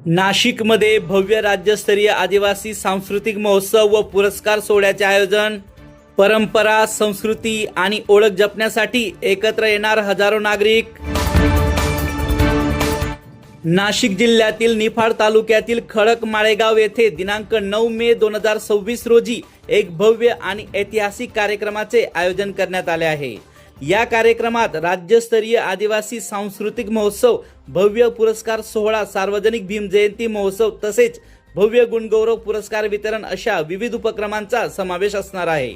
नाशिकमध्ये भव्य राज्यस्तरीय आदिवासी सांस्कृतिक महोत्सव व पुरस्कार सोहळ्याचे आयोजन। परंपरा, संस्कृती आणि ओळख जपण्यासाठी एकत्र येणार हजारो नागरिक। नाशिक जिल्ह्यातील निफाड तालुक्यातील खडक माळेगाव येथे दिनांक 9 मे 2026 रोजी एक भव्य आणि ऐतिहासिक कार्यक्रमाचे आयोजन करण्यात आले आहे। या कार्यक्रमात राज्यस्तरीय आदिवासी सांस्कृतिक महोत्सव, भव्य पुरस्कार सोहळा, सार्वजनिक भीम जयंती महोत्सव तसेच भव्य गुणगौरव पुरस्कार वितरण अशा विविध उपक्रमांचा समावेश असणार आहे।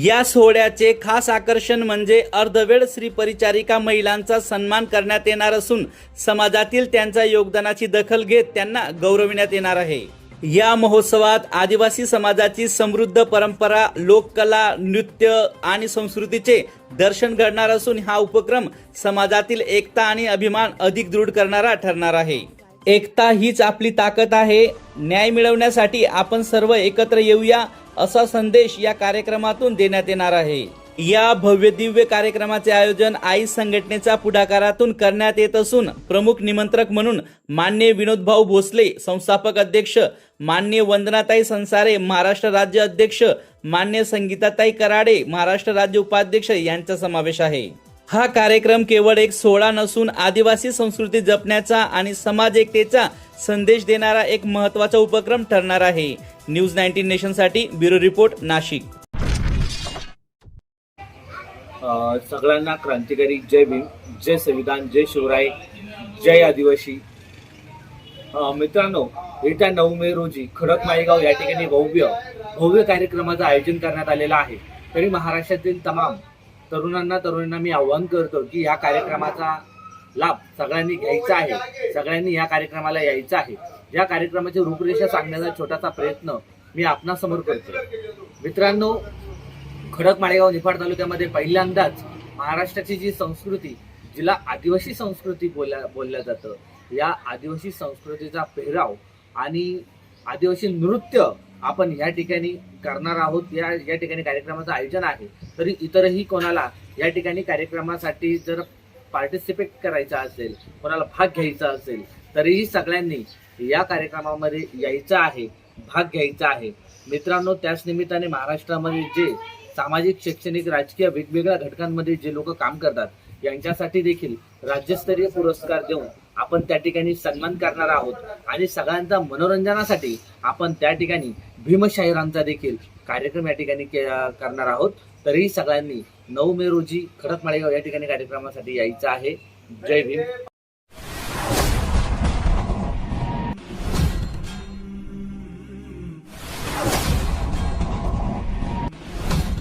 या सोहळ्याचे खास आकर्षण म्हणजे अर्धवेळ स्त्री परिचारिका महिलांचा सन्मान करण्यात येणार असून समाजातील त्यांच्या योगदानाची दखल घेत त्यांना गौरविण्यात येणार आहे। या महोत्सवात आदिवासी समाजाची समृद्ध परंपरा, लोककला, नृत्य आणि संस्कृतीचे दर्शन घडणार असून हा उपक्रम समाजातील एकता आणि अभिमान अधिक दृढ करणारा ठरणार आहे। एकता हीच आपली ताकद आहे। न्याय मिळवण्यासाठी आपण सर्व एकत्र येऊया असा संदेश या कार्यक्रमातून देण्यात येणार आहे। या भव्य दिव्य कार्यक्रमाचे आयोजन आई संघटनेच्या पुढाकारातून करण्यात येत असून प्रमुख निमंत्रक म्हणून माननीय विनोदभाऊ भोसले, संस्थापक अध्यक्ष माननीय वंदनाताई संसारे, महाराष्ट्र राज्य अध्यक्ष माननीय संगीताताई कराडे, महाराष्ट्र राज्य उपाध्यक्ष यांचा समावेश आहे। हा कार्यक्रम केवळ एक सोहळा नसून आदिवासी संस्कृती जपण्याचा आणि समाज एकतेचा संदेश देणारा एक महत्त्वाचा उपक्रम ठरणार आहे। न्यूज 19 नेशनसाठी ब्युरो रिपोर्ट, नाशिक। सगळ्यांना क्रांतिकारी जय भीम, जय संविधान, जय शिवराय, जय आदिवासी। मित्रांनो, येत्या 9 मे रोजी खडक माळेगाव या ठिकाणी भव्य कार्यक्रमाचं आयोजन करण्यात आलेलं आहे। तरी महाराष्ट्रातील तमाम तरुणांना मी आवाहन करतो की या कार्यक्रमाचा लाभ सगळ्यांनी घ्यायचा आहे, सगळ्यांनी या कार्यक्रमाला यायचं आहे। या कार्यक्रमाची रूपरेषा सांगण्याचा छोटासा प्रयत्न मी आपणासमोर करतो। मित्रांनो, खडक माळेगाव निफाड तालुक्यामध्ये पहिल्यांदाच महाराष्ट्राची जी संस्कृती, जिला आदिवासी संस्कृती बोलल्या जातं, या आदिवासी संस्कृतीचा पेहराव आणि आदिवासी नृत्य आपण या ठिकाणी करणार आहोत। या ठिकाणी कार्यक्रमाचं आयोजन आहे। तरी इतरही कोणाला या ठिकाणी कार्यक्रमासाठी जर पार्टिसिपेट करायचं असेल, कोणाला भाग घ्यायचा असेल, तरीही सगळ्यांनी या कार्यक्रमामध्ये यायचं आहे, भाग घ्यायचा आहे। मित्रांनो, त्याच निमित्ताने महाराष्ट्रामध्ये जे सामाजिक, शैक्षणिक, राजकीय वेगवेगळ्या घटकांमध्ये जे लोक काम करतात यांच्यासाठी देखील राज्यस्तरीय पुरस्कार देऊन आपण त्या ठिकाणी सन्मान करणार आहोत आणि सगळ्यांचा मनोरंजनासाठी आपण त्या ठिकाणी भीमशाहिरांचा देखील कार्यक्रम या ठिकाणी करणार आहोत। तरीही सगळ्यांनी 9 मे रोजी खडक माळेगाव या ठिकाणी कार्यक्रमासाठी यायचं आहे। जय भीम।